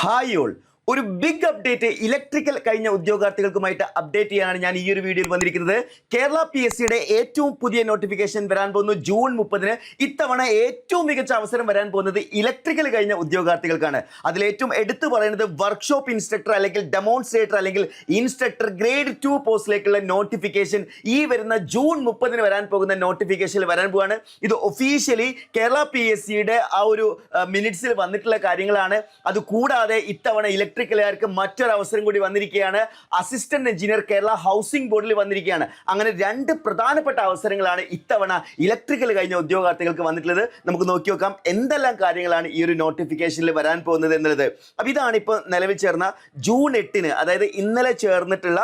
Hi all ഒരു big update electrical കഴിഞ്ഞ ഉദ്യോഗാർത്ഥികൾക്കുമായിട്ട് update ചെയ്യാനാണ് ഞാൻ ഈ ഒരു വീഡിയോയിൽ വന്നിരിക്കുന്നത്. കേരള PSCയുടെ ഏറ്റവും പുതിയ നോട്ടിഫിക്കേഷൻ വരാൻ പോകുന്നു ജൂൺ 30-ന്. ഇത്തവണ ഏറ്റവും മികച്ച അവസരം വരാൻ പോകുന്നത് ഇലക്ട്രിക്കൽ കഴിഞ്ഞ ഉദ്യോഗാർത്ഥികൾക്കാണ്. അതിലേറ്റവും എടുത്തു പറയുന്നത് വർക്ക്ഷോപ്പ് ഇൻസ്ട്രക്ടർ അല്ലെങ്കിൽ ഡെമോൺസ്ട്രേറ്റർ അല്ലെങ്കിൽ ഇൻസ്ട്രക്ടർ ഗ്രേഡ് 2 പോസ്റ്റിലേക്കുള്ള നോട്ടിഫിക്കേഷൻ ഈ വരുന്ന ജൂൺ 30-ന് വരാൻ പോകുന്ന നോട്ടിഫിക്കേഷനിൽ വരാൻ പോവാണ്. ഇത് ഒഫീഷ്യലി കേരള PSCയുടെ ആ ഒരു മിനിറ്റ്സിൽ വന്നിട്ടുള്ള കാര്യങ്ങളാണ്. അതുകൂടാതെ ഇത്തവണ ഇലക്ട്രിക്കലുകാർക്ക് മറ്റൊരു അവസരം കൂടി വന്നിരിക്കുകയാണ്. അസിസ്റ്റന്റ് എഞ്ചിനീയർ കേരള ഹൗസിംഗ് ബോർഡിൽ വന്നിരിക്കുകയാണ്. അങ്ങനെ രണ്ട് പ്രധാനപ്പെട്ട അവസരങ്ങളാണ് ഇത്തവണ ഇലക്ട്രിക്കൽ കഴിഞ്ഞ ഉദ്യോഗാർത്ഥികൾക്ക് വന്നിട്ടുള്ളത്. നമുക്ക് നോക്കി നോക്കാം എന്തെല്ലാം കാര്യങ്ങളാണ് ഈ ഒരു നോട്ടിഫിക്കേഷനിൽ വരാൻ പോകുന്നത് എന്നുള്ളത്. അപ്പോൾ ഇതാണ് ഇപ്പോൾ നിലവിൽ ചേർന്ന ജൂൺ 8-ന്, അതായത് ഇന്നലെ ചേർന്നിട്ടുള്ള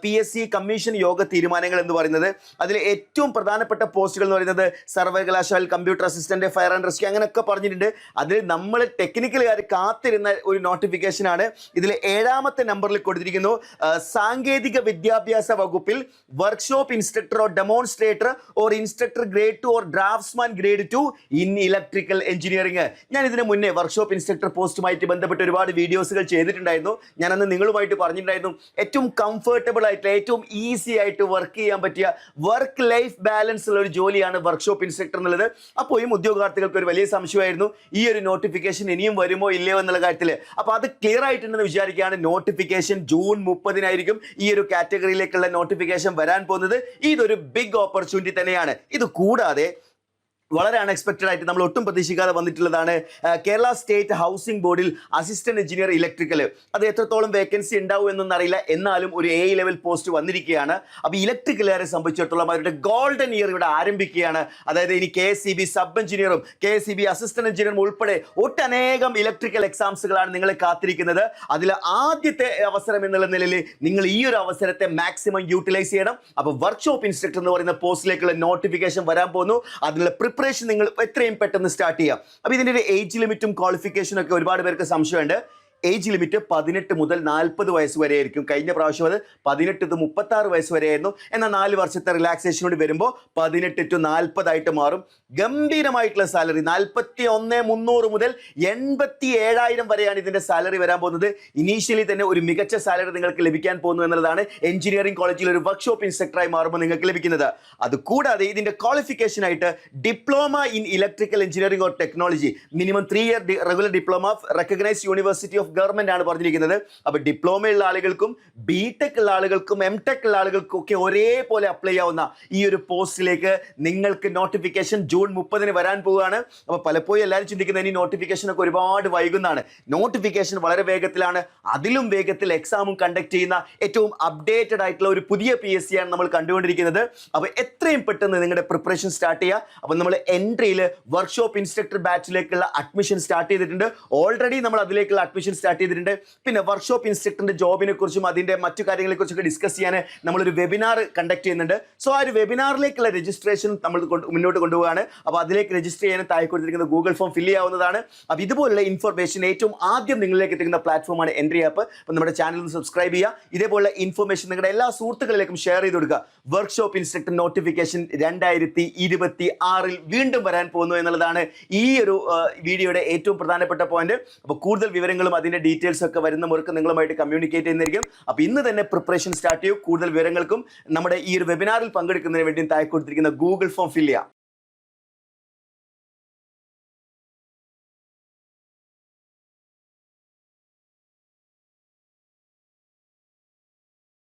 PSC കമ്മീഷൻ യോഗ തീരുമാനങ്ങൾ എന്ന് പറയുന്നത്. അതിൽ ഏറ്റവും പ്രധാനപ്പെട്ട പോസ്റ്റുകൾ എന്ന് പറയുന്നത് സർവകലാശാല computer assistant, fire and rescue അങ്ങനെയൊക്കെ പറഞ്ഞിട്ടുണ്ട്. അതിൽ നമ്മൾ ടെക്നിക്കലുകാർ കാത്തിരുന്ന ഒരു നോട്ടിഫിക്കേഷനാണ്. ഇതിൽ 7ാമത്തെ നമ്പറിൽ കൊടുത്തിരിക്കുന്നു, സാങ്കേതിക വിദ്യാഭ്യാസ വകുപ്പിൽ workshop instructor or demonstrator or instructor grade 2 or draughtsman grade 2 in electrical engineering. ഞാൻ ഇതിന് മുന്നേ വർക്ക്ഷോപ്പ് ഇൻസ്ട്രക്ടർ പോസ്റ്റുമായിട്ട് ബന്ധപ്പെട്ട് ഒരുപാട് വീഡിയോസുകൾ ചെയ്തിട്ടുണ്ടായിരുന്നു. ഞാനന്ന് നിങ്ങളുമായിട്ട് പറഞ്ഞിട്ടുണ്ടായിരുന്നു ഏറ്റവും കംഫർട്ടബിൾ ആയിട്ടുള്ള ഏറ്റവും ഈസി ആയിട്ട് വർക്ക് ചെയ്യാൻ പറ്റിയ വർക്ക് ലൈഫ് ബാലൻസ് ഉള്ള ഒരു ജോലിയാണ് വർക്ക്ഷോപ്പ് ഇൻസ്ട്രക്ടർ എന്നുള്ളത്. അപ്പോഴും ഉദ്യോഗാർത്ഥികൾക്ക് ഒരു വലിയ സംശയമായിരുന്നു ഈ ഒരു നോട്ടിഫിക്കേഷൻ ഇനിയും വരുമോ ഇല്ലയോ എന്നുള്ള കാര്യത്തിൽ. അപ്പോൾ അത് ക്ലിയർ ആയിട്ടുണ്ടെന്ന് വിചാരിക്കുകയാണ്. നോട്ടിഫിക്കേഷൻ ജൂൺ 30-നായിരിക്കും ഈ ഒരു കാറ്റഗറിയിലേക്കുള്ള നോട്ടിഫിക്കേഷൻ വരാൻ പോകുന്നത്. ഇതൊരു ബിഗ് ഓപ്പർച്യൂണിറ്റി തന്നെയാണ്. ഇത് കൂടാതെ വളരെ അൺഎക്സ്പെക്റ്റഡ് ആയിട്ട് നമ്മൾ ഒട്ടും പ്രതീക്ഷിക്കാതെ വന്നിട്ടുള്ളതാണ് കേരള സ്റ്റേറ്റ് ഹൗസിംഗ് ബോർഡിൽ അസിസ്റ്റന്റ് എഞ്ചിനീയർ ഇലക്ട്രിക്കൽ. അത് എത്രത്തോളം വേക്കൻസി ഉണ്ടാവും എന്നൊന്നും അറിയില്ല, എന്നാലും ഒരു A ലെവൽ പോസ്റ്റ് വന്നിരിക്കുകയാണ്. അപ്പോൾ ഇലക്ട്രിക്കലുകാരെ സംബന്ധിച്ചിടത്തോളം അവരുടെ ഗോൾഡൻ ഇയർ ഇവിടെ ആരംഭിക്കുകയാണ്. അതായത് ഇനി KSEB സബ് എഞ്ചിനീയറും KSEB അസിസ്റ്റന്റ് എഞ്ചിനീയറും ഉൾപ്പെടെ ഒട്ടനേകം ഇലക്ട്രിക്കൽ എക്സാംസുകളാണ് നിങ്ങളെ കാത്തിരിക്കുന്നത്. അതിൽ ആദ്യത്തെ അവസരം എന്നുള്ള നിലയിൽ നിങ്ങൾ ഈ ഒരു അവസരത്തെ മാക്സിമം യൂട്ടിലൈസ് ചെയ്യണം. അപ്പോൾ വർക്ക്ഷോപ്പ് ഇൻസ്ട്രക്ടർ എന്ന് പറയുന്ന പോസ്റ്റിലേക്കുള്ള നോട്ടിഫിക്കേഷൻ വരാൻ പോകുന്നു. അതിനുള്ള പ്രിപ്പറേഷൻ നിങ്ങൾ എത്രയും പെട്ടെന്ന് സ്റ്റാർട്ട് ചെയ്യാം. അപ്പോൾ ഇതിൻ്റെ ഒരു ഏജ് ലിമിറ്റും ക്വാളിഫിക്കേഷനും ഒക്കെ ഒരുപാട് പേർക്ക് സംശയമുണ്ട്. ഏജ് ലിമിറ്റ് 18 മുതൽ 40 വയസ്സ് വരെ ആയിരിക്കും. കഴിഞ്ഞ പ്രാവശ്യം അത് 18 to 36 വയസ്സ് വരെ ആയിരുന്നു. എന്നാൽ 4 വർഷത്തെ റിലാക്സേഷനോട് വരുമ്പോൾ 18 to 40 ആയിട്ട് മാറും. ഗംഭീരമായിട്ടുള്ള സാലറി 41,300 മുതൽ 87,000 വരെയാണ് ഇതിൻ്റെ സാലറി വരാൻ പോകുന്നത്. ഇനീഷ്യലി തന്നെ ഒരു മികച്ച സാലറി നിങ്ങൾക്ക് ലഭിക്കാൻ പോകുന്നു എന്നുള്ളതാണ് എഞ്ചിനീയറിംഗ് കോളേജിൽ ഒരു വർക്ക്ഷോപ്പ് ഇൻസ്ട്രക്ടറായി മാറുമ്പോൾ നിങ്ങൾക്ക് ലഭിക്കുന്നത്. അതുകൂടാതെ ഇതിൻ്റെ ക്വാളിഫിക്കേഷൻ ആയിട്ട് diploma in electrical engineering or technology, minimum 3 year regular diploma recognised university of government ആണ് പറഞ്ഞിരിക്കുന്നത്. അപ്പോൾ ഡിപ്ലോമ ഉള്ള ആളുകൾക്കും BTech ഉള്ള ആളുകൾക്കും MTech ഉള്ള ആളുകൾക്കും ഒക്കെ ഒരേപോലെ അപ്ലൈ ചെയ്യാവുന്ന ഈ ഒരു പോസ്റ്റിലേക്ക് നിങ്ങൾക്ക് നോട്ടിഫിക്കേഷൻ ജൂൺ 30-ന് വരാൻ പോവുകയാണ്. അപ്പോൾ പലപ്പോഴും എല്ലാവരും ചിന്തിക്കുന്നത് ഇനി നോട്ടിഫിക്കേഷൻ ഒക്കെ ഒരുപാട് വൈകുന്നതാണ്. നോട്ടിഫിക്കേഷൻ വളരെ വേഗത്തിലാണ്. അതിലും വേഗത്തിൽ എക്സാമും കണ്ടക്ട് ചെയ്യുന്ന ഏറ്റവും അപ്ഡേറ്റഡ് ആയിട്ടുള്ള ഒരു പുതിയ PSC ആണ് നമ്മൾ കണ്ടുകൊണ്ടിരിക്കുന്നത്. അപ്പോൾ എത്രയും പെട്ടെന്ന് നിങ്ങളുടെ പ്രിപ്പറേഷൻ സ്റ്റാർട്ട് ചെയ്യുക. അപ്പോൾ നമ്മൾ എൻട്രിയിൽ വർക്ക്ഷോപ്പ് ഇൻസ്ട്രക്ടർ ബാച്ചിലേക്കുള്ള അഡ്മിഷൻ സ്റ്റാർട്ട് ചെയ്തിട്ടുണ്ട്. ഓൾറെഡി നമ്മൾ അതിലേക്കുള്ള അഡ്മിഷൻ സ്റ്റാർട്ട് ചെയ്തിട്ടുണ്ട്. പിന്നെ വർക്ക്ഷോപ്പ് ഇൻസ്ട്രക്ടറിന്റെ ജോബിനെ കുറിച്ചും അതിന്റെ മറ്റു കാര്യങ്ങളെ കുറിച്ചൊക്കെ ഡിസ്കസ് ചെയ്യാൻ നമ്മളൊരു വെബിനാർ കണ്ടക്ട് ചെയ്യുന്നുണ്ട്. സോ ആ ഒരു വെബിനാറിലേക്കുള്ള രജിസ്ട്രേഷൻ നമ്മൾ മുന്നോട്ട് കൊണ്ടുപോവുകയാണ്. അപ്പോൾ അതിലേക്ക് രജിസ്റ്റർ ചെയ്യാൻ താഴെ കൊടുത്തിരിക്കുന്ന ഗൂഗിൾ ഫോം ഫില്ല് ചെയ്യാവുന്നതാണ്. അപ്പോൾ ഇതുപോലുള്ള ഇൻഫർമേഷൻ ഏറ്റവും ആദ്യം നിങ്ങളിലേക്ക് എത്തിക്കുന്ന പ്ലാറ്റ്ഫോമാണ് എൻട്രി ആപ്പ്. അപ്പോൾ നമ്മുടെ ചാനൽ ഒന്ന് സബ്സ്ക്രൈബ് ചെയ്യുക. ഇതേപോലുള്ള ഇൻഫർമേഷൻ നിങ്ങളുടെ എല്ലാ സുഹൃത്തുക്കളിലേക്കും ഷെയർ ചെയ്ത് കൊടുക്കുക. വർക്ക്ഷോപ്പ് ഇൻസ്ട്രക്ടർ നോട്ടിഫിക്കേഷൻ 2026-ൽ വീണ്ടും വരാൻ പോകുന്നു എന്നുള്ളതാണ് ഈ ഒരു വീഡിയോയുടെ ഏറ്റവും പ്രധാനപ്പെട്ട പോയിന്റ്. അപ്പോൾ കൂടുതൽ വിവരങ്ങളും അതിന്റെ ഡീറ്റെയിൽസ് ഒക്കെ വരുന്ന മുറക്ക് നിങ്ങളുമായിട്ട് കമ്മ്യൂണിക്കേറ്റ് ചെയ്യുന്നതായിരിക്കും. അപ്പോൾ ഇന്ന് തന്നെ പ്രിപ്പറേഷൻ സ്റ്റാർട്ട് ചെയ്യൂ. കൂടുതൽ വിവരങ്ങൾക്കും നമ്മുടെ ഈ ഒരു വെബിനാറിൽ പങ്കെടുക്കുന്നതിന് വേണ്ടി താഴെ കൊടുത്തിരിക്കുന്ന ഗൂഗിൾ ഫോം ഫില്ല് ചെയ്യാം.